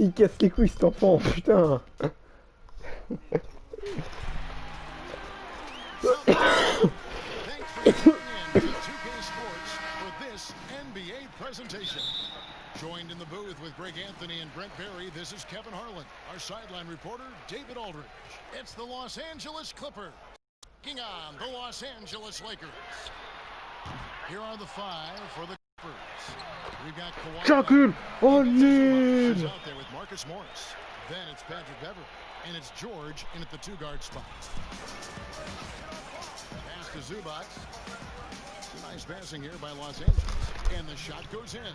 Il casse les couilles cet enfant, putain. Joined in the booth with Greg Anthony and Brent Barry, this is Kevin Harlan. Our sideline reporter, David Aldridge. It's the Los Angeles Clippers taking on the Los Angeles Lakers. Here are the five for the Clippers. We've got Chacun! Oh, nul! out there with Marcus Morris. Then it's Patrick Beverley. And it's George in at the two-guard spot. Pass to Zubac. Nice passing here by Los Angeles. And the shot goes in.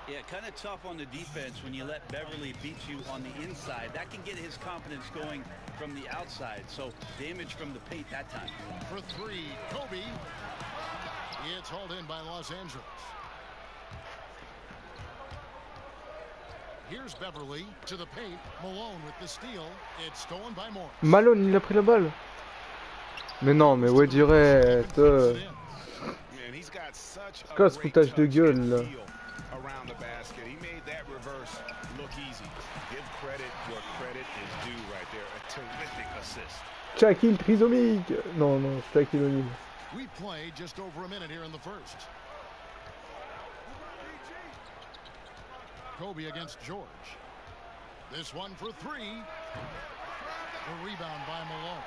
Yeah, kind of tough on the defense when you let Beverley beat you on the inside. That can get his confidence going from the outside. So damage from the paint that time. For three, Kobe. It's hauled in by Los Angeles. Here's Beverley to the paint. Malone with the steal. It's stolen by Moore. Malone, il a pris la balle. Mais non, mais ouais, direct. C'est quoi ce foutage de gueule là? Around the basket, he made that reverse look easy. Give credit where credit is due right there. A terrific assist. Shaquille trisomique. Non, non, Shaquille O'Neal. We played just over a minute here in the first. Kobe against George. This one for three. The rebound by Malone.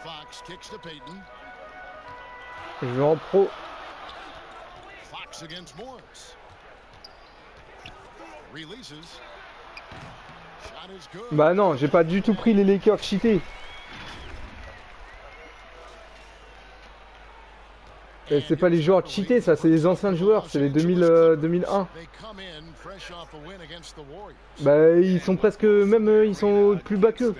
Fox kicks to Payton. Je vais en pro. Fox against Morris. Releases. Shot is good. Bah non, j'ai pas du tout pris les Lakers cheatés. C'est pas les joueurs cheatés, ça, c'est les anciens joueurs, c'est les 2001. Bah ils sont presque, même ils sont plus bas qu'eux.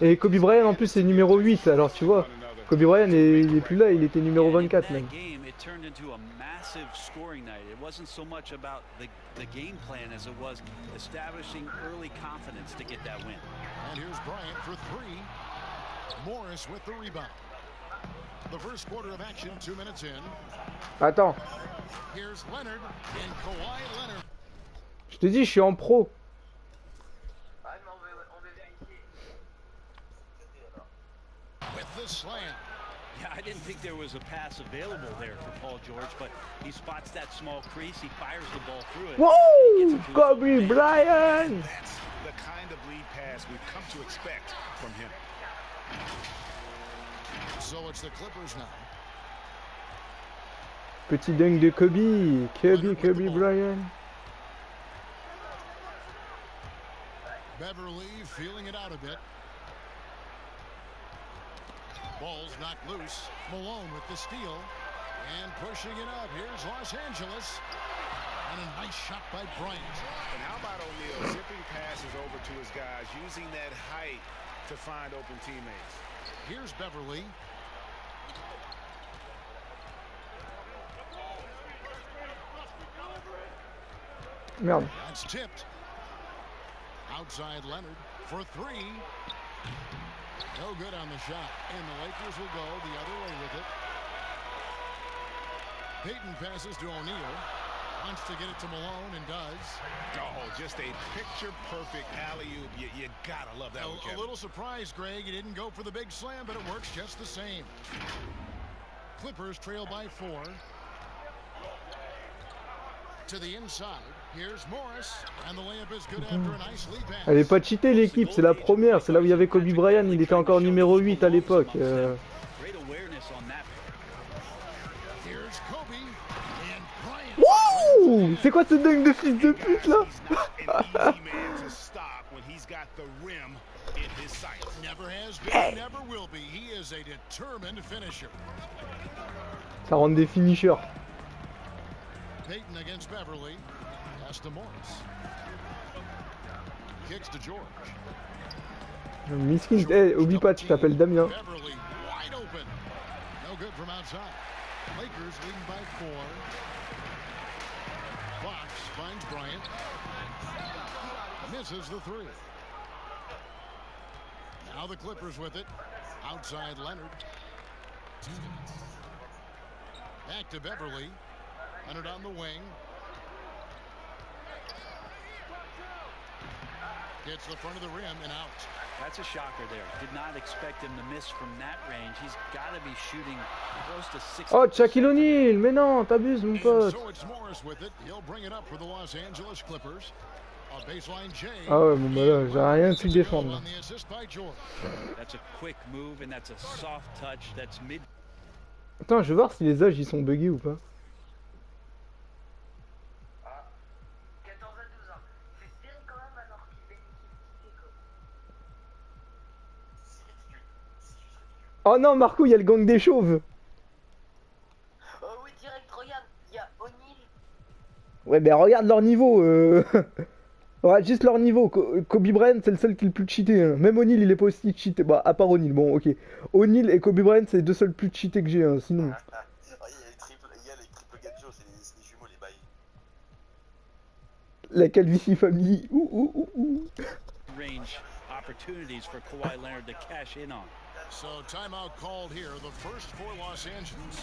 Et Kobe Bryant en plus c'est numéro 8, alors tu vois. Kobe Bryant il est plus là, il était numéro 24 même. Scoring night. It wasn't so much about the game plan as it was establishing early confidence to get that win. And here's Bryant for three. Morris with the rebound. The first quarter of action, 2 minutes in. Attends. Here's Leonard and Kawhi Leonard. Je te dis, je suis en pro. With the slam. Yeah, I didn't think there was a pass available there for Paul George, but he spots that small crease, he fires the ball through it. Whoa! Kobe Bryant! That's the kind of lead pass we've come to expect from him. So it's the Clippers now. Petit dunk de Kobe Bryant. Beverley feeling it out a bit. Ball's knocked loose. Malone with the steal. And pushing it up. Here's Los Angeles. And a nice shot by Bryant. And how about O'Neal zipping passes over to his guys, using that height to find open teammates. Here's Beverley. Merde. That's tipped. Outside Leonard for three. No good on the shot. And the Lakers will go the other way with it. Payton passes to O'Neal. Wants to get it to Malone and does. Oh, just a picture-perfect alley-oop. You gotta love that one, Kevin. A little surprised, Greg. He didn't go for the big slam, but it works just the same. Clippers trail by 4. To the inside. Here's Morris. And the layup is good after a nice lead pass. Elle est pas cheatée l'équipe, c'est la première. C'est là où il y avait Kobe Bryant, il était encore numéro 8 à l'époque. Wouh! C'est quoi ce dunk de fils de pute là? Ça rend des finishers. Payton against Beverley. Pass to Morris. Kicks to George. Miskin, hey, oublie pas, tu t'appelles Damien. Beverley wide open. No good from outside. Lakers leading by 4. Fox finds Bryant. Misses the 3. Now the Clippers with it. Outside Leonard. Back to Beverley. Leonard on the wing. Gets the front of the rim and out. That's a shocker there. Did not expect him to miss from that range. He's got to be shooting close to 60%. Oh, Shaquille O'Neal, mais non, t'abuses mon And pote. so it's Morris with it. He'll bring it up for the Los Angeles Clippers. A baseline J. Ah ouais, bon bah là, j'ai rien pu défendre. Là. On the assist by George. That's a quick move and that's a soft touch. That's mid. Attends, je vais voir si les âges ils sont buggés ou pas. Oh non, Marco, il y a le gang des chauves. Oh oui, direct, regarde, il y a O'Neal. Ouais, mais regarde leur niveau. Ouais, juste leur niveau. Kobe Bryant, c'est le seul qui est le plus cheaté. Hein. Même O'Neal, il est pas aussi cheaté. Bah, à part O'Neal, bon, ok. O'Neal et Kobe Bryant, c'est les deux seuls plus cheatés que j'ai, hein, sinon. Oh, il y a les triple gadgets, c'est les jumeaux, les bails. La Calvici Family. Ouh. Range opportunities for Kawhi Leonard to cash in on. So timeout called here, the first for Los Angeles.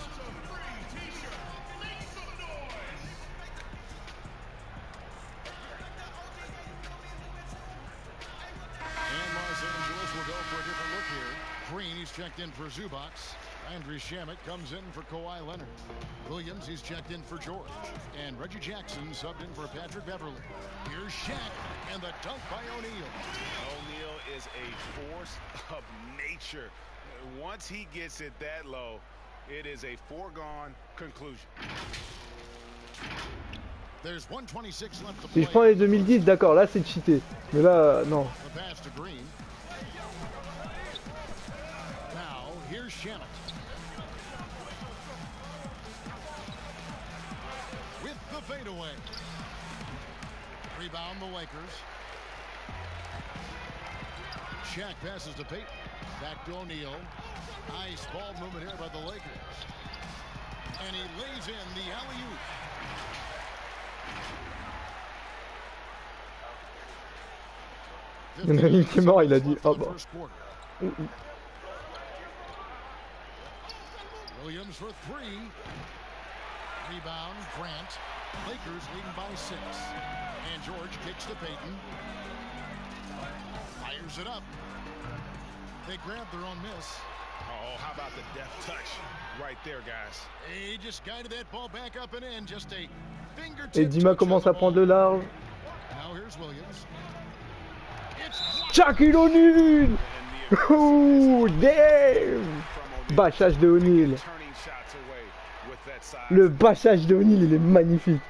And Los Angeles will go for a different look here. Green, he's checked in for Zubac. Andrew Shamet comes in for Kawhi Leonard. Williams, he's checked in for George. And Reggie Jackson subbed in for Patrick Beverly. Here's Shaq, and the dunk by O'Neal. O'Neal is a force of nature. Once he gets it that low, it is a foregone conclusion. There's 126 left to Si play. je prends les 2010, d'accord, là c'est cheaté. Mais là, non. The pass to Green. Now, here's Shamet. With the fadeaway. Rebound the Lakers. Shaq passes to Peyton. Back to O'Neal. Nice ball movement here by the Lakers. And he lays in the alley-oop. Il y en a une qui est mort, il a dit ah bah. Williams for three. Rebound, Grant. Lakers leading by 6. And George kicks to Peyton. Fires it up. They grab their own miss. Oh, how about the deft touch right there, guys? He just guided that ball back up and in. Just a fingertip. Et Dima commence à prendre le large. Now here's Williams. Shaquille O'Neal. Oh, damn. Bâchage de O'Neal. Le bâchage de O'Neal, il est magnifique.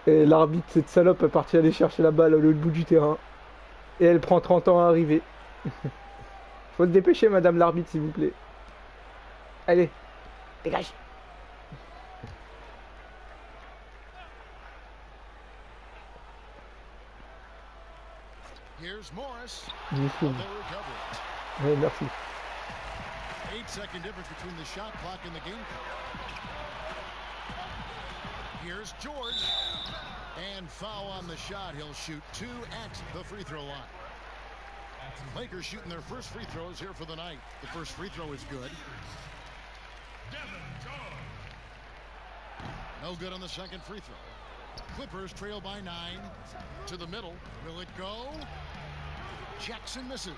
Et l'arbitre, cette salope, est partie aller chercher la balle à l'autre bout du terrain. Et elle prend 30 ans à arriver. Faut se dépêcher, madame l'arbitre, s'il vous plaît. Allez, dégage. Here's Morris. Difficile. Ouais, merci. 8-second difference between the shot clock and the game clock. Here's George. And foul on the shot. He'll shoot 2 at the free throw line. Lakers shooting their first free throws here for the night. The first free throw is good. No good on the second free throw. Clippers trail by 9. To the middle. Will it go? Jackson misses.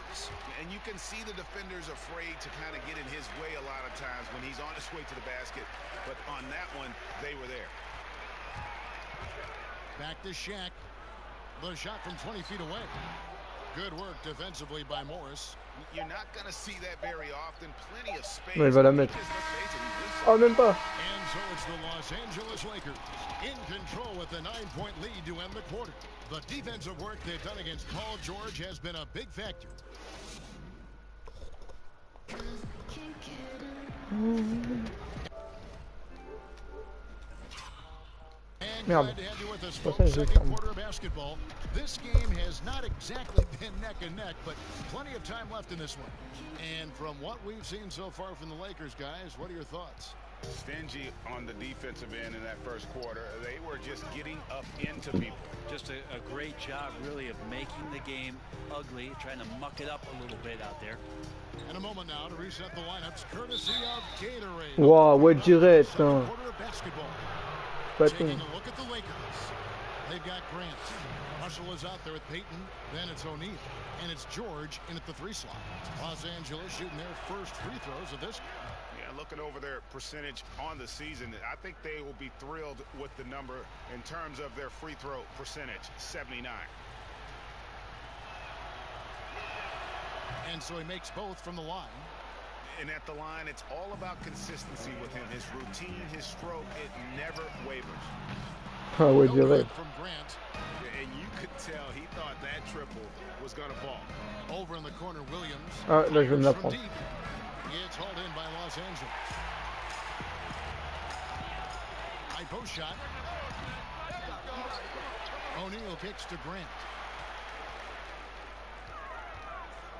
And you can see the defenders afraid to kind of get in his way a lot of times when he's on his way to the basket. But on that one, they were there. Back to Shaq. The shot from 20 feet away. Good work defensively by Morris. You're not going to see that very often. Plenty of space. Ouais, il va la mettre. Oh, même pas. And so it's the Los Angeles Lakers in control with a 9-point lead to end the quarter. The defensive work they've done against Paul George has been a big factor. And glad to have you with us, folks. Second quarter of basketball. This game has not exactly been neck and neck, but plenty of time left in this one. And from what we've seen so far from the Lakers, guys, what are your thoughts? Stingy on the defensive end in that first quarter. They were just getting up into people. Just a great job, really, of making the game ugly, trying to muck it up a little bit out there. In a moment now to reset the lineups, courtesy of Gatorade. Wow, ouais, direct. Second quarter of basketball. Pas Taking tout. a look at the Lakers. They've got Grant. Marshall is out there with Peyton. Then it's O'Neal. And it's George in at the 3 slot. Los Angeles shooting their first free throws of this. Yeah, looking over their percentage on the season, I think they will be thrilled with the number in terms of their free throw percentage, 79. And so he makes both from the line. And at the line, it's all about consistency with him. His routine, his stroke, it never wavers. Ah ouais, direct. From Grant. And you could tell he thought that triple was going to fall. Over in the corner, Williams. Ah, là, je vais me la prendre. It's hauled in by Los Angeles. High post shot. O'Neal kicks to Grant.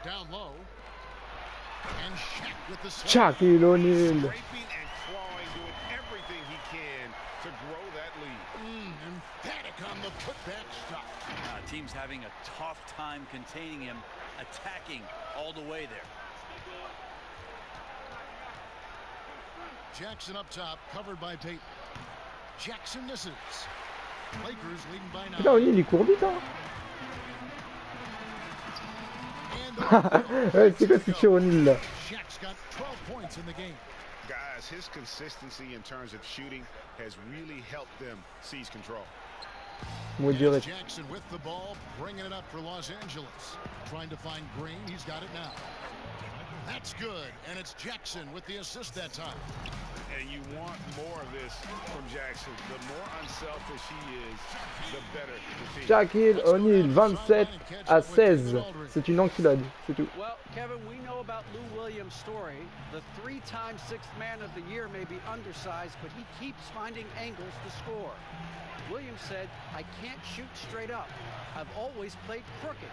Down low. And Shaq with the Shaquille O'Neal. Scraping and clawing, doing everything he can to grow that lead. Emphatic on the putback shot. Team's having a tough time containing him, attacking all the way there. Jackson up top, covered by Peyton. Jackson misses. Lakers leading by 9. Putain, O'Neal il court vite, hein. Ouais, c'est quoi ce tir O'Neal là? Shaq's got 12 points in the game. Guys, his consistency in terms of shooting has really helped them seize control. Moi direct. Jackson with the ball, bringing it up for Los Angeles. Trying to find Green. He's got it now. That's good, and it's Jackson with the assist that time. And you want more of this from Jackson. The more unselfish he is, the better the team. Shaquille O'Neal, 27 à 16. C'est une enculade, c'est tout. Well, Kevin, we know about Lou Williams' story. The 3-time Sixth Man of the Year may be undersized, but he keeps finding angles to score. Williams said, I can't shoot straight up. I've always played crooked.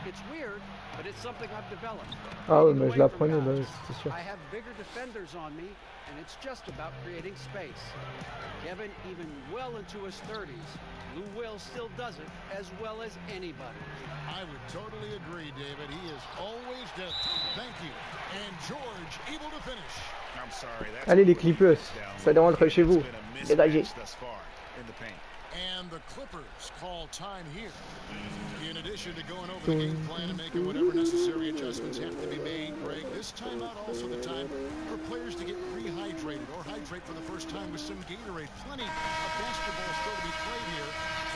It's weird, but it's something I've developed. Ah ouais, mais je la prenais, bah, c'est sûr. I have bigger defenders on me, and it's just about creating space. Kevin, even well into his 30s, Lou Will still does it as well as anybody. I would totally agree, David. He is always good. Thank you. And George able to finish. I'm sorry. Allez les Clippers, ça rentre chez vous. Dégagez. And the Clippers call time here. In addition to going over the game plan and making whatever necessary adjustments have to be made, Greg, this timeout also the time for players to get rehydrated or hydrate for the first time with some Gatorade. Plenty of basketball still to be played here,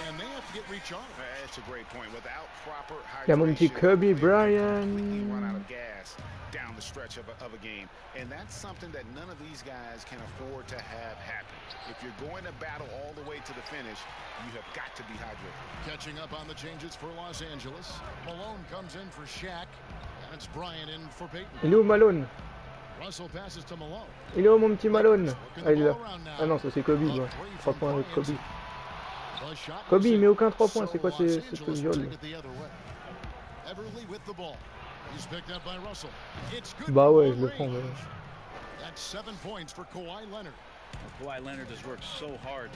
and they have to get recharged. That's a great point. Without proper Il y a mon petit Kobe Bryant. Run out of gas down the stretch of a game, and that's something that none of these guys can afford to have happen. If you're going to battle all the way to the finish, you have got to be hydrated. Catching up on the changes for Los Angeles. Malone comes in for Shaq, and it's Bryant in for Peyton. Il est où Malone? Russell passes to Malone. Il est où mon petit Malone? Ah il est là. Ah non, ça c'est Kobe, ouais. 3 points avec Kobe. Kobe il met aucun 3 points, c'est quoi ce viol? Bah ouais, je le prends. Ouais. That's 7 points for Kawhi Leonard. Kawhi Leonard has worked so hard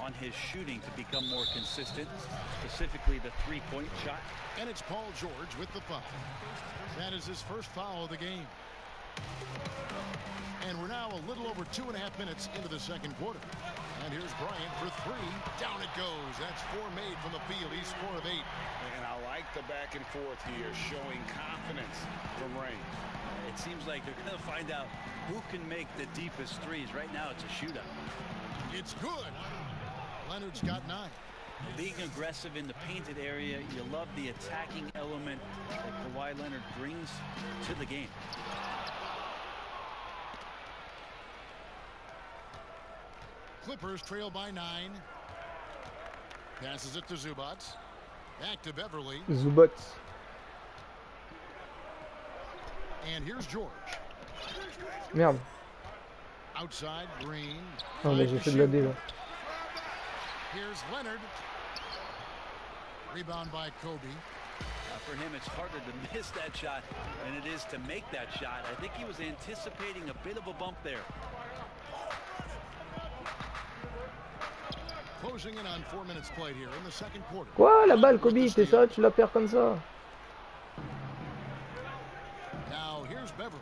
on his shooting to become more consistent, specifically the three-point shot. And it's Paul George with the foul. That is his first foul of the game. And we're now a little over 2.5 minutes into the second quarter. And here's Bryant for 3. Down it goes. That's 4 made from the field. He's 4 of 8. And I like the back and forth here, showing confidence from Rain. It seems like they're going to find out who can make the deepest threes. Right now, it's a shootout. It's good. Leonard's got 9. Being aggressive in the painted area, you love the attacking element that Kawhi Leonard brings to the game. Clippers trail by 9. Passes it to Zubac. Back to Beverly. Zubac. And here's George. Merde. Outside, Green. Oh mais j'ai fait de la D là. Here's Leonard. Rebound by Kobe. For him, it's harder to miss that shot than it is to make that shot. I think he was anticipating a bit of a bump there. Closing in on 4 minutes played here in the second quarter. Quoi, la balle, Kobe, t'es ça, tu la perds comme ça. Now here's Beverly.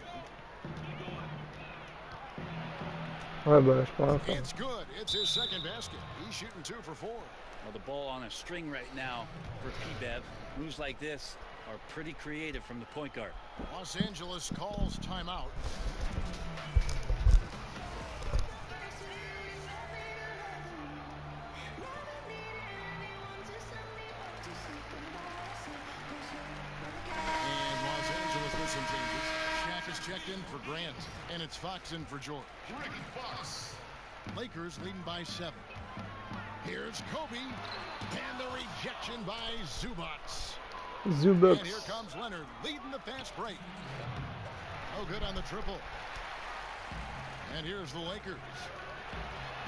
Ouais, bah, je peux rien faire. It's good. It's his second basket. He's shooting 2 for 4. Well, the ball on a string right now for P-Bev. Moves like this are pretty creative from the point guard. Los Angeles calls timeout. And Los Angeles with some changes. Shaq is checked in for Grant, and it's Fox in for George. Lakers leading by 7. Here's Kobe, and the rejection by Zubats. Zubox. And here comes Leonard, leading the fast break. No good on the triple. And here's the Lakers.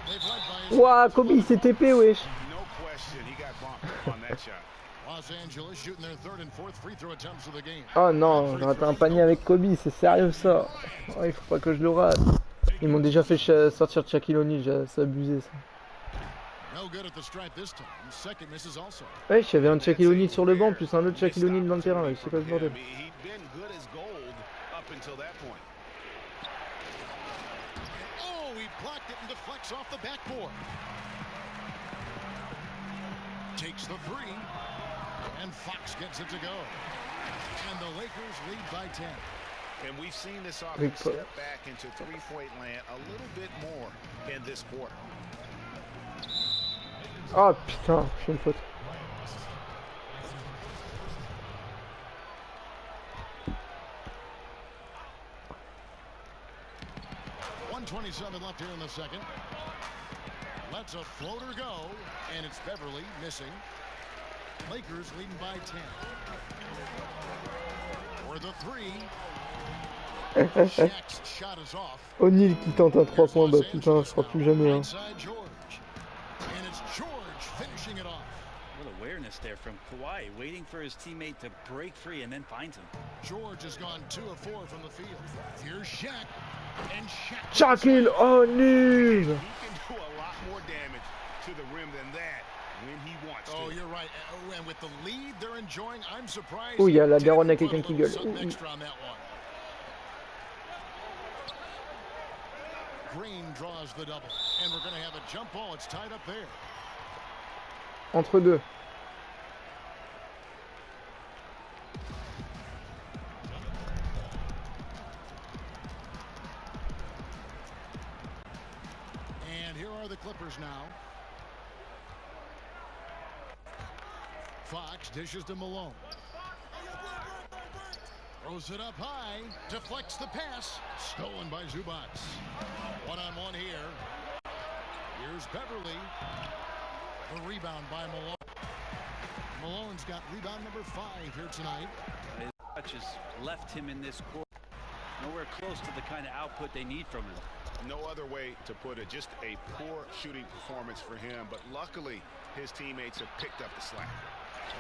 They've led by his... Ouah, Kobe, il s'est TP, wesh. No question, he got bumped on that shot. Los Angeles shooting their 3rd and 4th free throw attempts of the game. Oh non, j'ai raté un panier avec Kobe, c'est sérieux ça. Oh, il faut pas que je le rate. Ils m'ont déjà fait sortir de Shaquille O'Neal, c'est abusé ça. No good at the stripe this time. Second misses also. Ouais, il y avait un Shaquille O'Neal sur le banc, plus un autre Shaquille O'Neal dans le terrain, je sais pas ce bordel. He'd been good as gold up until that point. Oh, he blocked it and deflects off the backboard. Takes the 3, and Fox gets it to go. And the Lakers lead by 10. And we've seen this offense step back into three-point land a little bit more in this quarter. Oh putain, je fais une faute. .27 left here in the second. Lets a floater go, and it's Beverly missing. Lakers leading by 10. For the 3. Shaq's shot is off. O'Neal qui tente un 3 points, bah putain, ça sera plus jamais. Hein. Inside George. And it's George finishing it off. What awareness there from Kawhi, waiting for his teammate to break free and then finds him. George has gone 2 of 4 from the field. Here's Shaq. And Shaq. Shaquille O'Neal. He can do a lot more damage to the rim than that when he wants to. Oh, you're right. And with the lead they're enjoying, I'm surprised. Oh, il y a la daronne à quelqu'un qui gueule. Extra on that one. Green draws the double, and we're going to have a jump ball. It's tied up there. Entre deux. And here are the Clippers now. Fox dishes to Malone. Throws it up high, deflects the pass, stolen by Zubats. One-on-one here. Here's Beverly. The rebound by Malone. Malone's got rebound number 5 here tonight. His touch has left him in this court. Nowhere close to the kind of output they need from him. No other way to put it, just a poor shooting performance for him, but luckily his teammates have picked up the slack.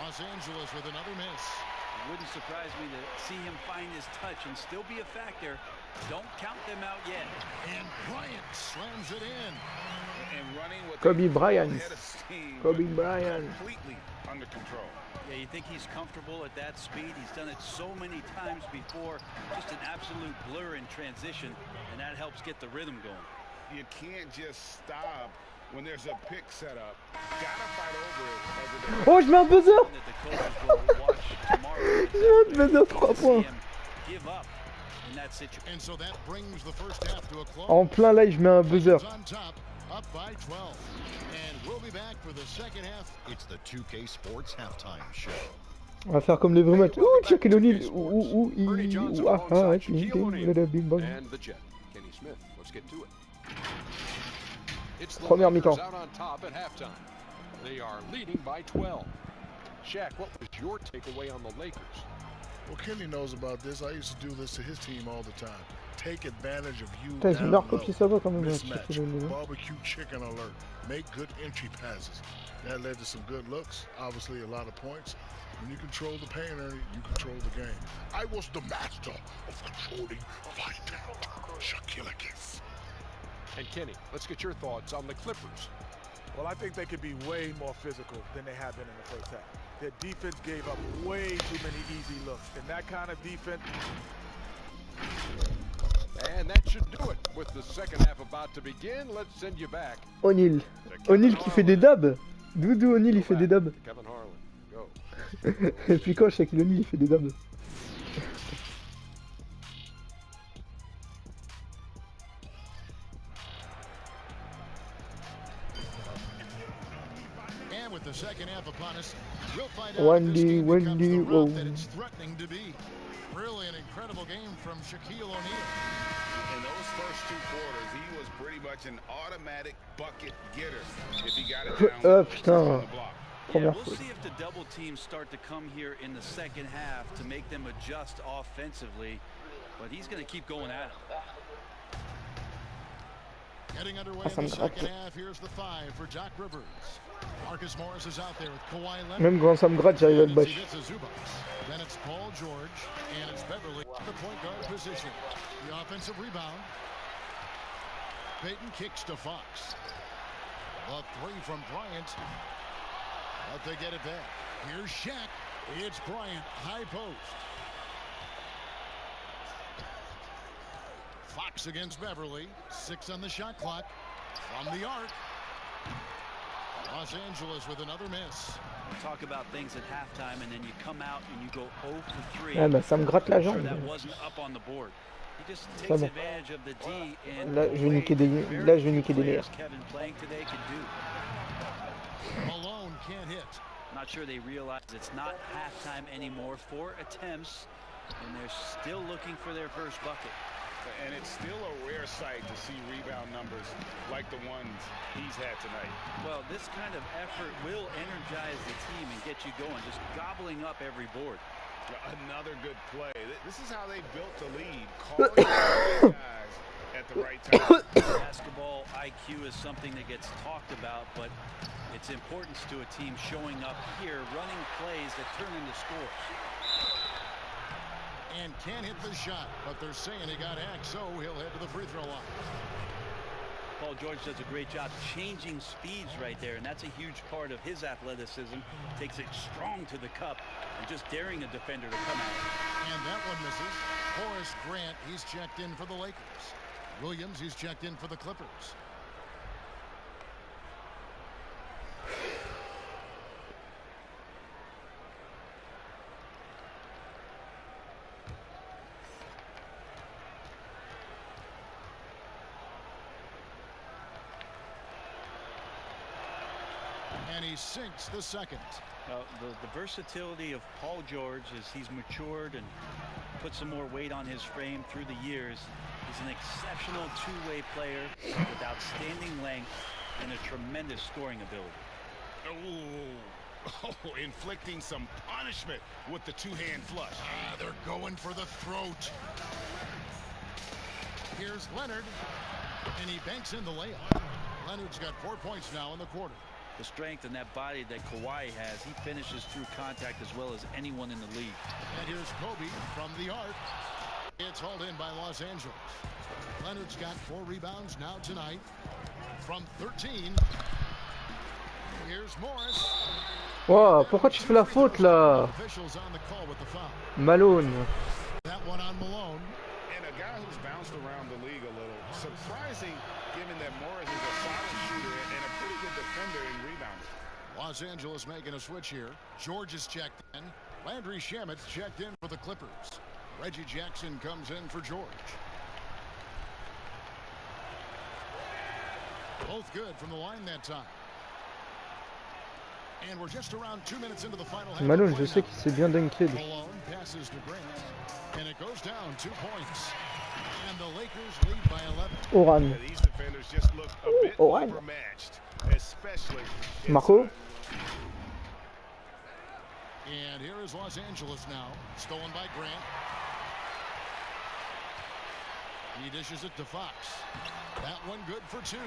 Los Angeles with another miss. It wouldn't surprise me to see him find his touch and still be a factor. Don't count them out yet. And Bryant slams it in. And running with Kobe Bryant. head of steam, Kobe Bryant. completely under control. Yeah, you think he's comfortable at that speed? He's done it so many times before. Just an absolute blur in transition, and that helps get the rhythm going. You can't just stop when there's a pick set up. Gotta fight over it. Oh, je mets un buzzer. That the coaches will watch tomorrow. Je mets un buzzer 3 points. Give up in that situation. And so that brings the first half to a close. En plein live, je mets un buzzer. On top, up by 12. And we'll be back for the second half. It's the 2K Sports halftime show. On va faire comme les vrais matchs. Ouh, Shaquille O'Neal. Bing bang. And the Jet, Kenny Smith. Let's get to it. It's the Première Lakers mi-temps. out on top at halftime. They are leading by 12. Shaq, what was your takeaway on the Lakers? Well, Kenny knows about this. I used to do this to his team all the time. Take advantage of you Putain, down je leur low. copie ça va quand même. Mismatch, Shaquille O'Neal. barbecue chicken alert. Make good entry passes. That led to some good looks. Obviously, a lot of points. When you control the paint, you control the game. I was the master of controlling fight out. Shaquille O'Neal. And Kenny, let's get your thoughts on the Clippers. Well, I think they could be way more physical than they have been in the first half. Their defense gave up way too many easy looks. And that kind of defense... And that should do it. With the second half about to begin, let's send you back. O'Neal. O'Neal qui fait des dabs. D'où O'Neal il fait des dabs. Kevin Harlan, go. Et puis quand Shaquille O'Neal il fait des dabs. And with the second half upon us, we'll find out Wendy, if this game becomes the Wendy, rout oh. that it's threatening to be. Really an incredible game from Shaquille O'Neal. In those first two quarters, he was pretty much an automatic bucket getter if he got it down Putain. on the block. Yeah, we'll see if the double teams start to come here in the second half to make them adjust offensively, but he's going to keep going at it. Getting underway in the second half. Here's the 5 for Doc Rivers. Marcus Morris is out there with Kawhi Leonard. Même quand ça me gratte, j'arrive à le bâcher. Then it's Paul George and it's Beverly in the point guard position. The offensive rebound. Payton kicks to Fox. A 3 from Bryant. But they get it back. Here's Shaq. It's Bryant. High post. Fox against Beverly. 6 on the shot clock. From the arc. Los Angeles with another miss. Talk about things at halftime and then you come out and you go 0 for 3. Ah bah ça me gratte la Sure jambe. that wasn't up on the board. He just takes Ça va. advantage of the D and Là je vais niquer des nerfs. Kevin playing today could do. Malone can't hit. Not sure they realize it's not halftime anymore. 4 attempts and they're still looking for their first bucket. And it's still a rare sight to see rebound numbers like the ones he's had tonight. Well, this kind of effort will energize the team and get you going, just gobbling up every board. Another good play. This is how they built the lead. Calling guys at the right time. Basketball IQ is something that gets talked about, but its importance to a team showing up here, running plays that turn into scores. And can't hit the shot, but they're saying he got hacked, so he'll head to the free throw line. Paul George does a great job changing speeds right there, and that's a huge part of his athleticism. Takes it strong to the cup and just daring a defender to come out. And that one misses. Horace Grant, he's checked in for the Lakers. Williams, he's checked in for the Clippers. And he sinks the second. The versatility of Paul George as he's matured and put some more weight on his frame through the years. He's an exceptional two-way player with outstanding length and a tremendous scoring ability. Oh, inflicting some punishment with the two-hand flush. They're going for the throat. Here's Leonard, and he banks in the layup. Leonard's got 4 points now in the quarter. The strength and that body that Kawhi has, he finishes through contact as well as anyone in the league. And here's Kobe from the arc. It's hauled in by Los Angeles. Leonard's got 4 rebounds now tonight. From 13. Here's Morris. Wow, pourquoi tu fais la faute là? Officials on the call with the foul. Malone. That one on Malone. And a guy who's bounced around the league a little. Surprising given that Morris is a solid shooter and a pretty good defender in rebounding. Los Angeles making a switch here. George is checked in. Landry Shamet's checked in for the Clippers. Reggie Jackson comes in for George. Both good from the line that time. And we're just around 2 minutes into the final half. Malone, je sais qu'il s'est bien dunké. Malone passes to Grant, and it goes down 2 points. And the Lakers lead by 11. Oran. These defenders just look a bit overmatched, especially Marco. And here is Los Angeles now, stolen by Grant. He dishes it to Fox. That one good for 2.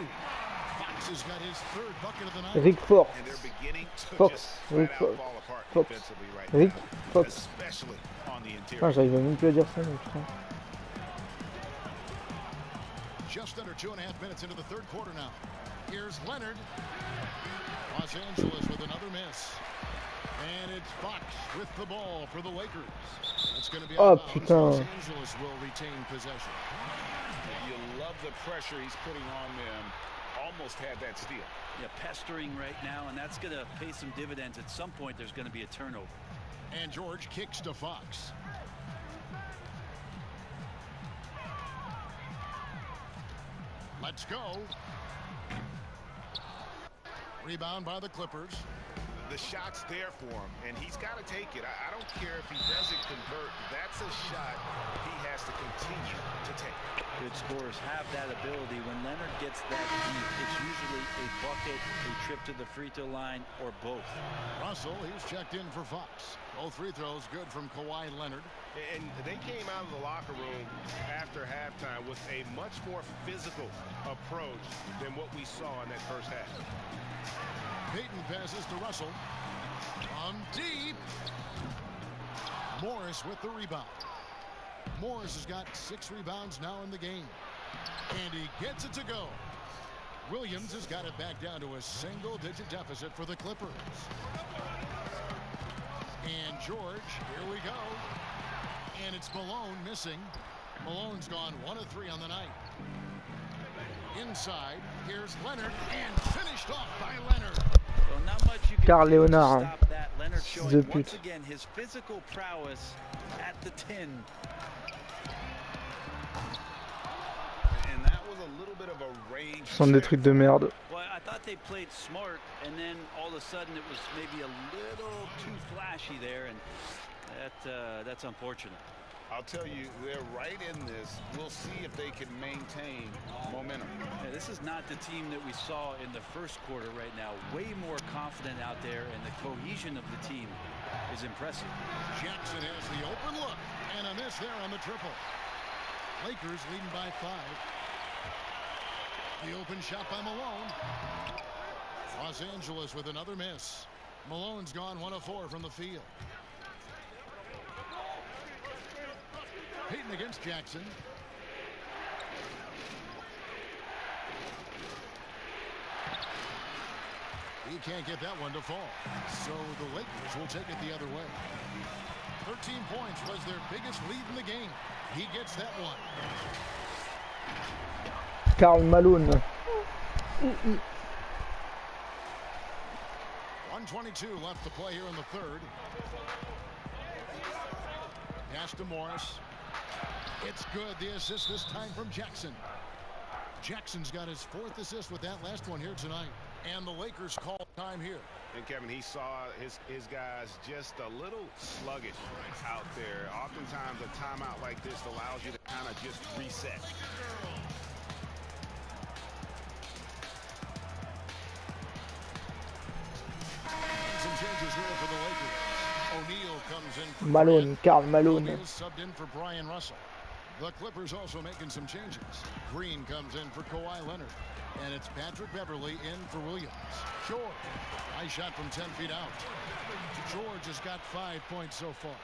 Fox has got his 3rd bucket of the night. Rick Fox. And they're beginning to Fox. just Rick flat out Fox. fall apart Fox. defensively right Rick now, Fox. especially on the interior. Ah, j'arrive même plus à dire ça, mais putain. Just under 2.5 minutes into the 3rd quarter now. Here's Leonard. Los Angeles with another miss. And it's Fox with the ball for the Lakers. It's going to be Oh out of bounds. Los putain. Angeles will retain possession. You love the pressure he's putting on them. Almost had that steal. Yeah, pestering right now, and that's going to pay some dividends. At some point, there's going to be a turnover. And George kicks to Fox. Let's go. Rebound by the Clippers. The shot's there for him, and he's got to take it. I don't care if he doesn't convert. That's a shot he has to continue to take. Good scorers have that ability. When Leonard gets that deep, it's usually a bucket, a trip to the free throw line, or both. Russell, he's checked in for Fox. Both free throws good from Kawhi Leonard. And they came out of the locker room after halftime with a much more physical approach than what we saw in that first half. Payton passes to Russell. From deep. Morris with the rebound. Morris has got 6 rebounds now in the game. And he gets it to go. Williams has got it back down to a single-digit deficit for the Clippers. And George, here we go. And it's Malone missing. Malone's gone 1 of 3 on the night. Inside, here's Leonard, and finished off by Leonard. Well, not much you can Carl do to Leonard. stop that. Leonard showing The once pute. again his physical prowess at the 10. And that was a little bit of a range. Ce sont des trucs de merde. Well, I thought they played smart, and then all of a sudden it was maybe a little too flashy there, and that's unfortunate. I'll tell you, they're right in this. We'll see if they can maintain momentum. Yeah, this is not the team that we saw in the first quarter right now. Way more confident out there, and the cohesion of the team is impressive. Jackson has the open look, and a miss there on the triple. Lakers leading by 5. The open shot by Malone. Los Angeles with another miss. Malone's gone 1 of 4 from the field. Payton against Jackson. He can't get that one to fall. So the Lakers will take it the other way. 13 points was their biggest lead in the game. He gets that one. Karl Malone. 1:22 left to play here in the third. Pass to Morris. It's good. The assist this time from Jackson. Jackson's got his 4th assist with that last one here tonight. And the Lakers call time here. And Kevin, he saw his guys just a little sluggish out there. Oftentimes a timeout like this allows you to kind of just reset. Some changes here for the Lakers. O'Neal comes in for Malone, Karl Malone. O'Neal subbed in for Brian Russell. The Clippers also making some changes. Green comes in for Kawhi Leonard. And it's Patrick Beverly in for Williams. George, nice shot from 10 feet out. George has got 5 points so far.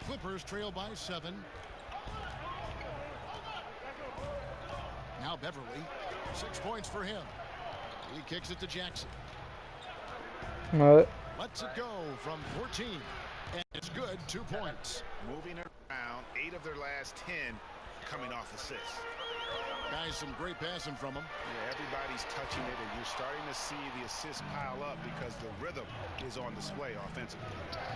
Clippers trail by 7. Now Beverly, 6 points for him. He kicks it to Jackson. Ouais. Lets it go from 14. And it's good, 2 points. Moving around, 8 of their last 10 coming off assists. Guys, some great passing from him. Yeah, everybody's touching it, and you're starting to see the assists pile up because the rhythm is on display offensively.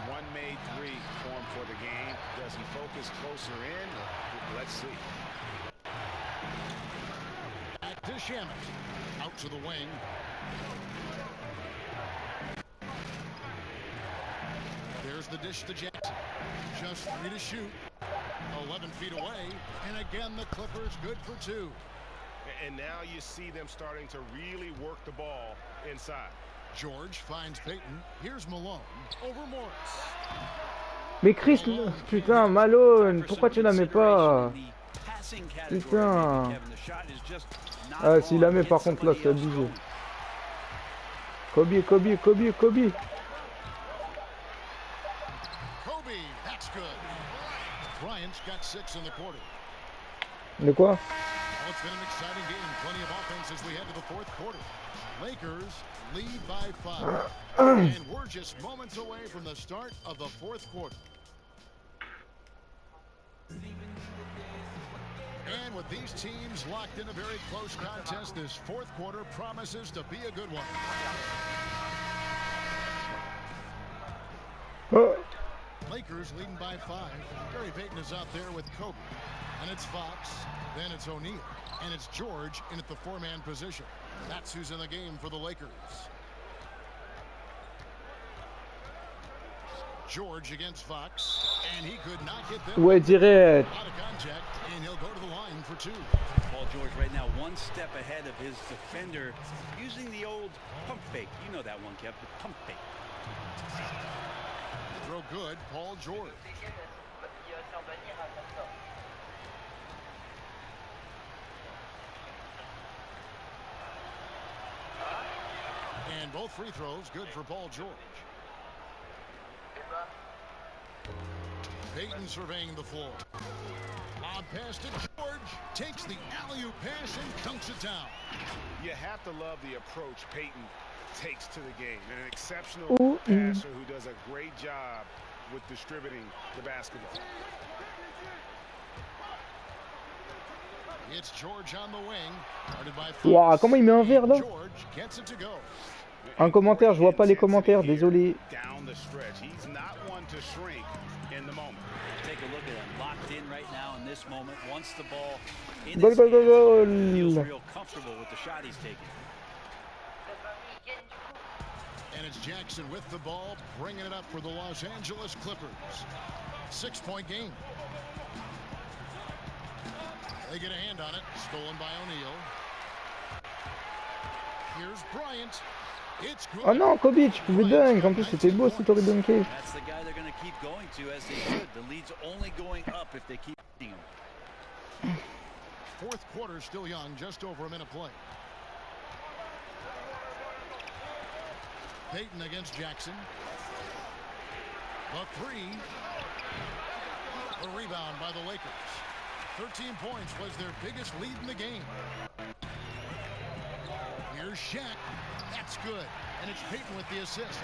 1 made 3 form for the game. Does he focus closer in? Let's see. Back to Shamet. Out to the wing. There's the dish to Jackson. Just 3 to shoot. 11 feet away. And again, the Clippers good for 2. And now you see them starting to really work the ball inside. George finds Payton. Here's Malone. Over Morris. Mais Chris, putain, Malone, pourquoi tu la mets pas? Putain. Ah, s'il la met par contre là, c'est abusé. Kobe. Kobe, that's good. Bryant's got 6 in the quarter. De quoi? Well, it's been an exciting game. Plenty of offense as we head to the fourth quarter. Lakers lead by 5. And we're just moments away from the start of the fourth quarter. And with these teams locked in a very close contest, this fourth quarter promises to be a good one. Lakers leading by 5. Gary Payton is out there with Kobe. And it's Fox. Then it's O'Neal. And it's George in at the 4-man position. That's who's in the game for the Lakers. George against Fox. And he could not get them. Ouais, direct. Out of contact. And he'll go to the line for 2. Paul George right now one step ahead of his defender, using the old pump fake. You know that one, Kev, the pump fake. Throw good, Paul George. And both free throws good for Paul George. Payton surveying the floor. Lob pass to George. Takes the alley-oop pass and dunks it down. You have to love the approach Payton takes to the game. And an exceptional passer who does a great job with distributing the basketball. It's George on the wing. Wow, comment il met un verre là? George gets it to go. Un commentaire, je vois pas les commentaires, désolé. Down the stretch. He's not one to shrink in the moment. Take a look at him, locked in right now in this moment. Once the ball in Goal, his goal, goal, goal. hands, feels real comfortable with the shot he's taking. And it's Jackson with the ball, bringing it up for the Los Angeles Clippers. 6-point game. They get a hand on it, stolen by O'Neal. Here's Bryant. It's good. Oh non, Kobe, tu pouvais dunk. En plus, c'était beau si t'aurais dunké. That's the guy they're going to keep going to as they should. The lead's only going up if they keep beating him. Fourth quarter still young, just over a minute play. Payton against Jackson. The 3. A rebound by the Lakers. 13 points was their biggest lead in the game. Here's Shaq. That's good. And it's Payton with the assist.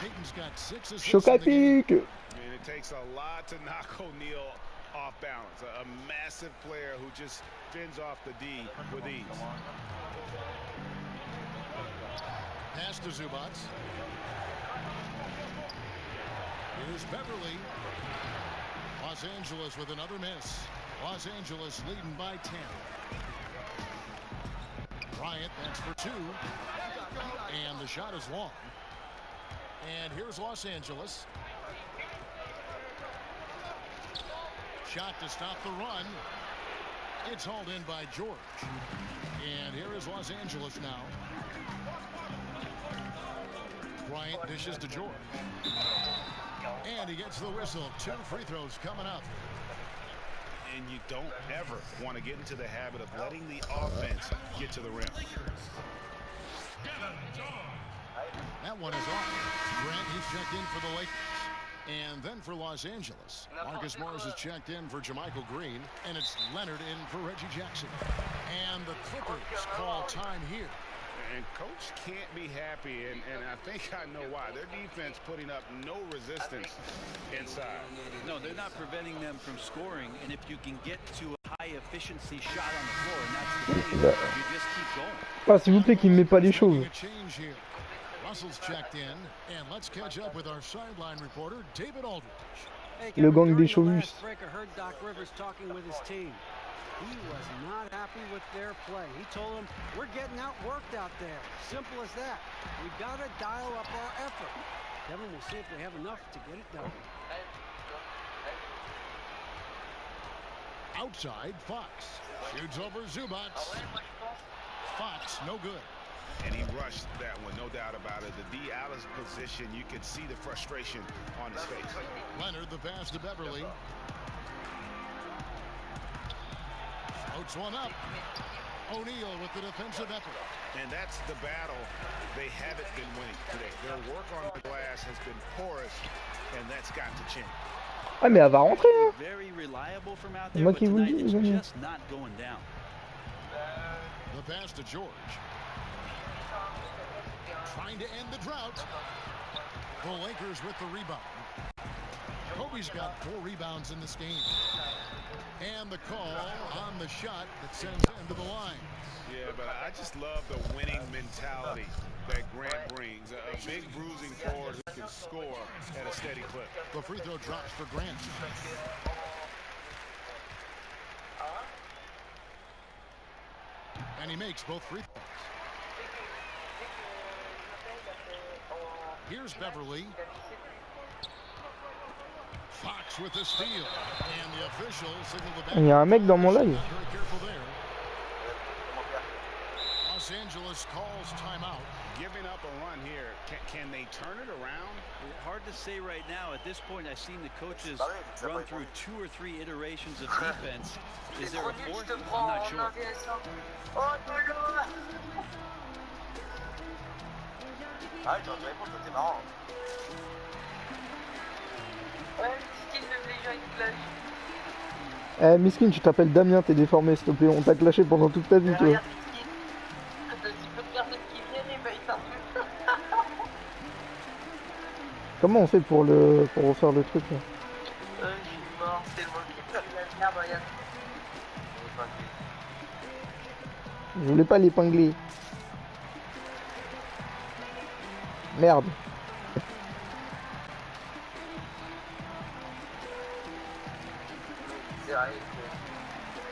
Payton's got 6 assists in the game. And it takes a lot to knock O'Neal off balance. A massive player who just fends off the D with ease. Pass to Zubac. Here's Beverly. Los Angeles with another miss. Los Angeles leading by 10. Bryant, that's for 2. And the shot is long. And here's Los Angeles. Shot to stop the run. It's hauled in by George. And here is Los Angeles now. Bryant dishes to George. And he gets the whistle. 2 free throws coming up. And you don't ever want to get into the habit of letting the offense get to the rim. That one is off. Grant, he's checked in for the Lakers. And then for Los Angeles, Marcus Morris is checked in for Jermichael Green. And it's Leonard in for Reggie Jackson. And the Clippers call time here. And Coach can't be happy, and I think I know why. Their defense putting up no resistance inside. No, they're not preventing them from scoring, and if you can get to a high-efficiency shot on the floor, and that's the key, you just keep going. Ah, s'il vous plaît, qu'il ne met pas les choses. Russell's checked in, and let's catch up with our sideline reporter, David Aldridge. Le gang des chauvistes. I heard Doc Rivers talking with his team. He was not happy with their play. He told them, we're getting outworked out there. Simple as that. We've got to dial up our effort. Kevin will see if they have enough to get it done. Outside, Fox. Shoots over Zubac. Fox, no good. And he rushed that one, no doubt about it. The D out of position, you can see the frustration on his face. Leonard, the pass to Beverly. Floats one up. O'Neal with the defensive effort. And that's the battle they haven't been winning today. Their work on the glass has been porous, and that's got to change. Ah mais elle va rentrer hein. Very reliable from out C'est there, moi but qui vous le tonight dis it's les amis. just not going down. The pass to George. Trying to end the drought. The Lakers with the rebound. Kobe's got 4 rebounds in this game. And the call on the shot that sends him to the line. Yeah, but I just love the winning mentality that Grant brings. A big bruising forward who can score at a steady clip. The free throw drops for Grant. And he makes both free throws. Here's Beverly. Fox with the steal. And the official signaled the back. Il y a un mec dans mon live. Los Angeles calls timeout. Giving up a run here. Can they turn it around? Hard to say right now. At this point, I've seen the coaches run through 2 or 3 iterations of defense. Is there a fourth? I'm not sure. Ah, j'en avais pas, c'était marrant. Ouais, Miskin même les gens ils clashent. Eh Miskin, tu t'appelles Damien, t'es déformé s'il te plaît, on t'a clashé pendant toute ta vie toi. Regarde Miskin, t'as si peu de personnes qui viennent et bah ils t'insultent. Comment on fait pour refaire le truc là? Je suis mort, c'est le mot qui fait la merde, regarde. Je voulais pas l'épingler. Merde. C'est vrai que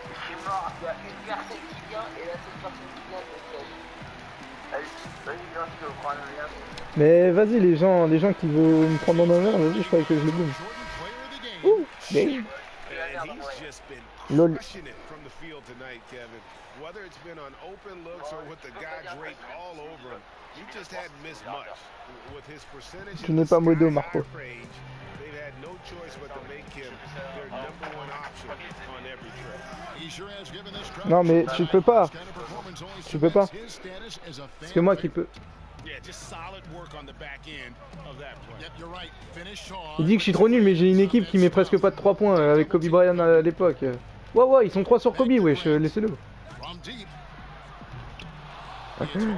je suis mort, il y a une personne qui vient et la seule personne qui vient me cache. Allez, vas-y, viens, je te prends un rien. Mais vas-y les gens qui veulent me prendre en un verre, vas-y je croyais que je le boum. Ouh, game. He's just been Lol. crushing it from the field tonight, Kevin. Whether it's been on open looks or with the guy draped all over him, he just hadn't missed much. With his percentage Tu n'es pas modo Marco. they've had no choice but to make him their #1 option on every trip. He sure has given this crowd Non mais tu peux pas. Tu peux pas. his status as a C'est que moi qui peux. Yeah, just solid work on the back end of that play. Yep, you're right. Finish Il dit que je suis trop nul mais j'ai une équipe qui met presque pas de 3 points avec Kobe Bryant à l'époque. Ouais ils sont 3 sur Kobe wesh, laissez-le. from deep.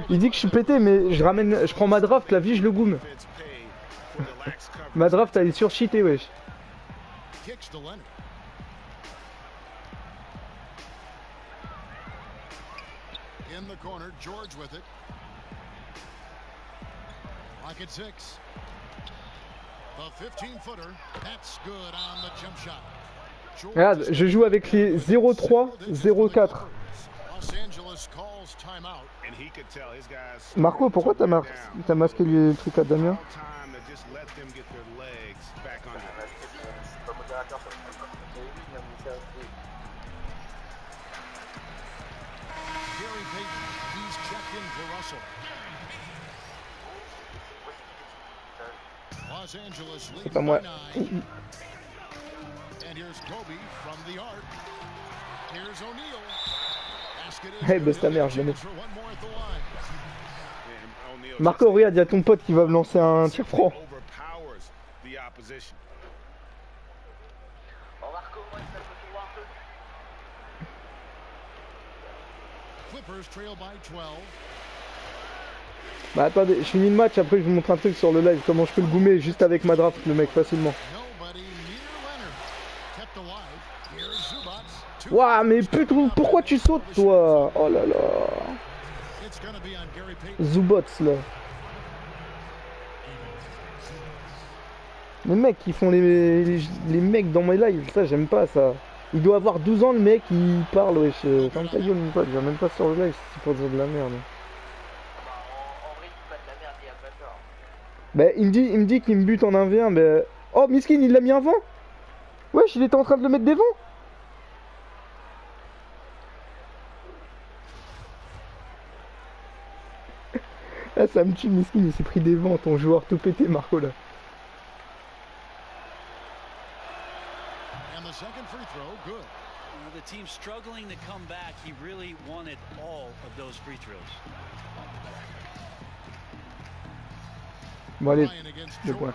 Il dit que je suis pété mais je prends ma draft, la vie je le goum. Ma draft elle est surcheatée wesh. Kicks to Leonard. In the corner, George with it. Pocket 6. The 15-footer. That's good on the jump shot. George Regarde, je joue avec les 0-3, 0-4. Los Angeles calls timeout. And he could tell his guys Marco, pourquoi t'as masqué le truc à Damien? time to just let them get their legs back under. Comme modérateur, ça me fait pas. Il a mis ça aussi. Gary Payton, he's checked in for Russell. Los Angeles leads C'est pas moi. by 9. And here's Kobe from the arc. Here's O'Neal. Basket is Hey, good. baisse ta mère, je la mets. For one more at the line. And O'Neal Marco, regarde, il y a ton pote qui va me lancer un tir franc. overpowers the opposition. Oh Marco, moi ça peut jouer un peu. Clippers trail by 12. Bah attendez, je finis le match, après je vous montre un truc sur le live, comment je peux le goumer juste avec ma draft, le mec, facilement. Nobody near Leonard. Kept alive. Here's Zubats. Ouah, mais putain, pourquoi tu sautes, toi? Oh là là. It's gonna be on Gary Payton. Zubots, là. Les mecs qui font les mecs dans mes lives, ça j'aime pas ça. Il doit avoir 12 ans le mec, il parle, wesh. Ferme ta gueule, mon pote, je viens même pas sur le live, c'est pour dire de la merde. En vrai, il pas de la merde, il a pas peur. Bah il me dit qu'il me bute en 1v1, bah... Oh, Miskin, il l'a mis un vent. Wesh, il était en train de le mettre des vents. Ah, ça me tue, Miskin, il s'est pris des vents, ton joueur tout pété, Marco, là. And the second free throw, good. The team struggling to come back. He really wanted all of those free throws. Bon, allez, Bryant against 2 points.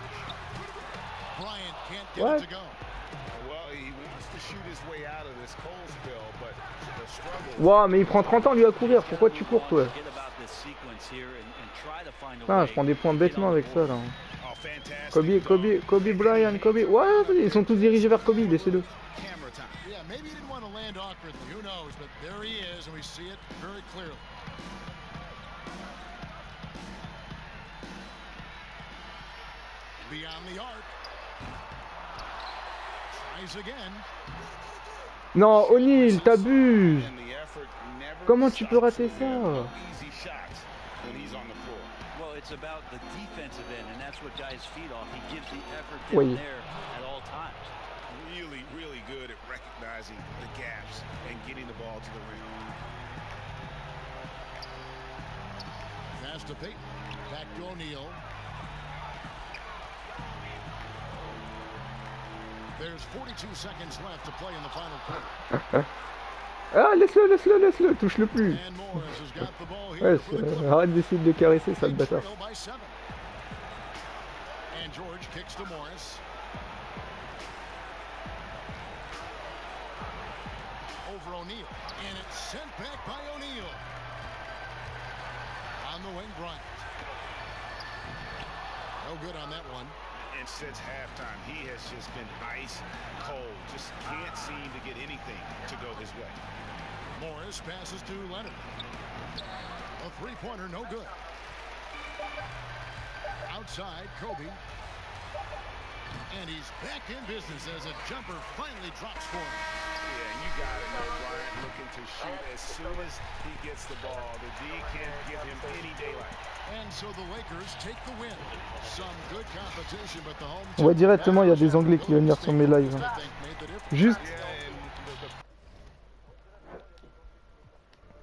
Bryant Can't get Ouais. it to go. Well, he wants to shoot his way out of this cold spell, but the struggle. Wow, mais il prend 30 ans lui à courir. Pourquoi tu cours, toi? Ah, je prends des points bêtement avec ça, là. Oh, fantastic. Kobe Bryant, Kobe. Ouais, ils sont tous dirigés vers Kobe, laissez-le. Camera time. Yeah, maybe he didn't want to land awkwardly. Who knows? But there he is, and we see it very clearly. Beyond the arc. Tries again. Non, O'Neal, t'abuses. And the effort never Comment tu peux stops rater for ça? him. No easy shots when he's on the floor. Well, it's about the defensive end, and that's what guys feed off. He gives the effort Oui. down there at all times. Really, really good at recognizing the gaps and getting the ball to the rim. Pass to Peyton. Back to O'Neal. There's 42 seconds left to play in the final quarter. Ah, laisse-le, touche-le plus. And Morris has got the ball here Ouais, for the Clippers. arrête d'essayer de le caresser, sale Big bâtard. trail by 7. And George kicks to Morris. Over O'Neal. And it's sent back by O'Neal. On the wing, Bryant. No good on that one. And since halftime, he has just been ice cold. Just can't seem to get anything to go his way. Morris passes to Leonard. A three-pointer, no good. Outside, Kobe. And he's back in business as a jumper finally drops for him. Yeah, and you got to know Bryant looking to shoot as soon as he gets the ball. The D can't give him any daylight. And so the Lakers take the win. Some good competition, but the home Ouais, directement, il y a des Anglais qui viennent venir sur mes lives. Hein.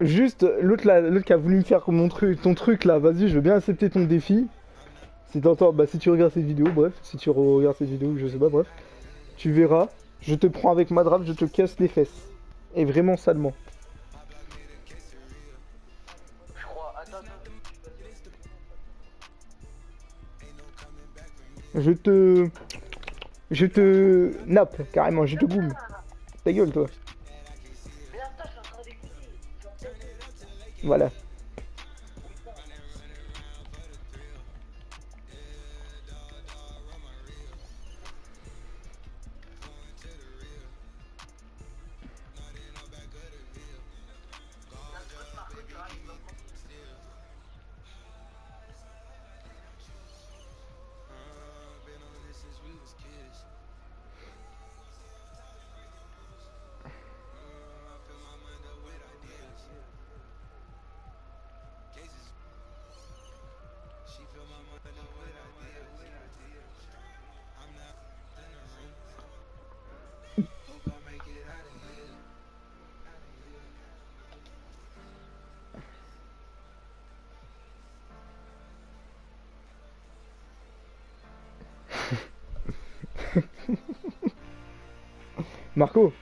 Juste l'autre qui a voulu me faire ton truc là, vas-y, je veux bien accepter ton défi. Si t'entends, bah si tu regardes cette vidéo, bref, si tu regardes cette vidéo, je sais pas, bref, tu verras, je te prends avec ma drape, je te casse les fesses. Et vraiment salement. Je crois, attends. Je te nappe, carrément, je te boum. Ta gueule, toi. Mais attends, je suis en train d'écouter. Voilà. Marco.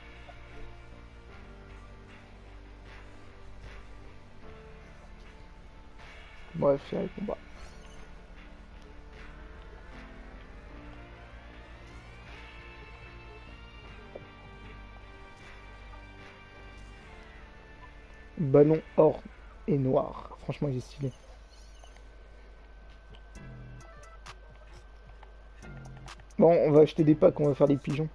Bref, il répond pas. Ballon or et noir. Franchement, il est stylé. Bon, on va acheter des packs, on va faire des pigeons.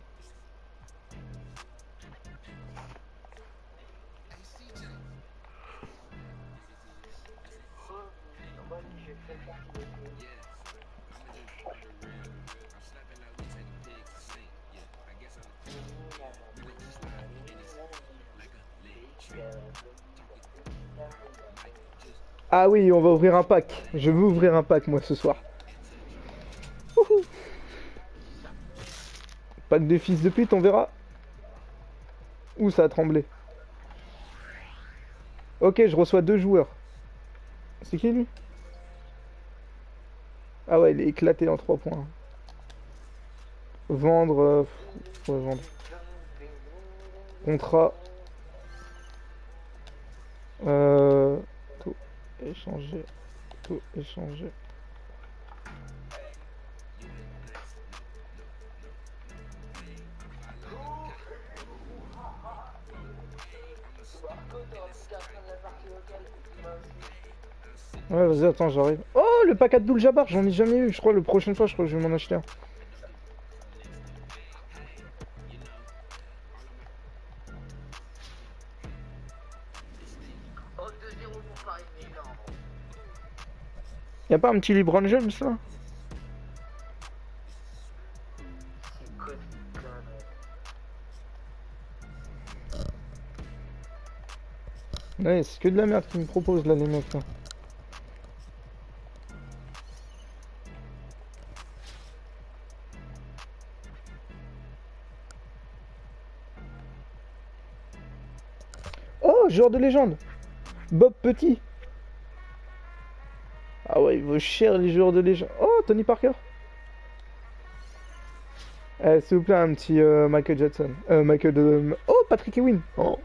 Ah oui, on va ouvrir un pack. Je veux ouvrir un pack, moi, ce soir. Wouhou. Pack de fils de pute, on verra. Ouh, ça a tremblé. Ok, je reçois 2 joueurs. C'est qui, lui? Ah ouais, il est éclaté en 3 points. Vendre... ouais, vendre. Contrat. Tout échanger. Tout échanger. Dima aussi. Ouais, vas-y, attends, j'arrive. Oh, le pack à Abdul Jabbar, j'en ai jamais eu. Je crois, la prochaine fois, je crois que je vais m'en acheter un. Oh, 2-0 pour Paris, mais non. Y'a pas un petit LeBron James là? C'est quoi cette connerie? Ouais, c'est que de la merde qu'ils me proposent là, les mecs là. Oh, joueur de légende! Bob Petit! Ah ouais, il vaut cher les joueurs de légende. Oh, Tony Parker! S'il vous plaît, un petit Michael Jackson. Oh, Patrick Ewing! Oh.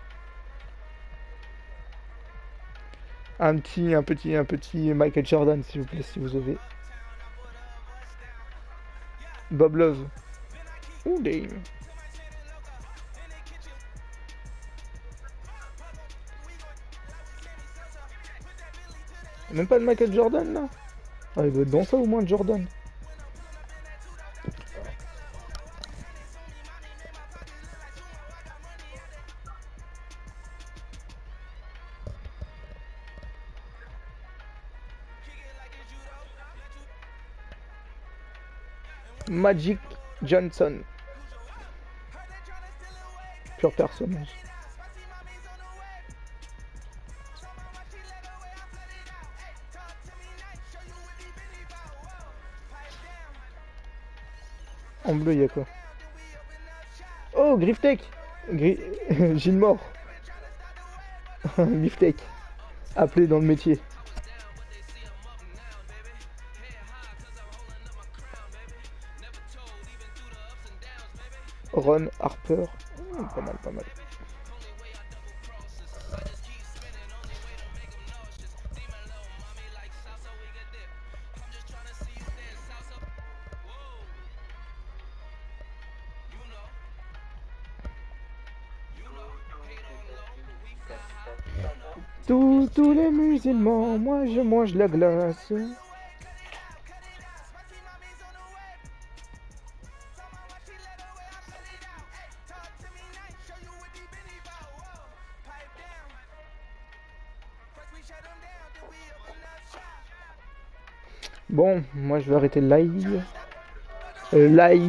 Un petit Michael Jordan, s'il vous plaît, si vous avez. Bob Love. Ouh, damn. Même pas de Michael Jordan là? Ah, il doit être dans ça au moins, Jordan. Magic Johnson. Pur personnage. En bleu, il y a quoi? Oh, Griftech. Gilles Mort. Griftech. Appelé dans le métier. Ron Harper. Pas mal, pas mal. Tous les musulmans, moi je mange la glace. Bon, moi je vais arrêter le live. Live.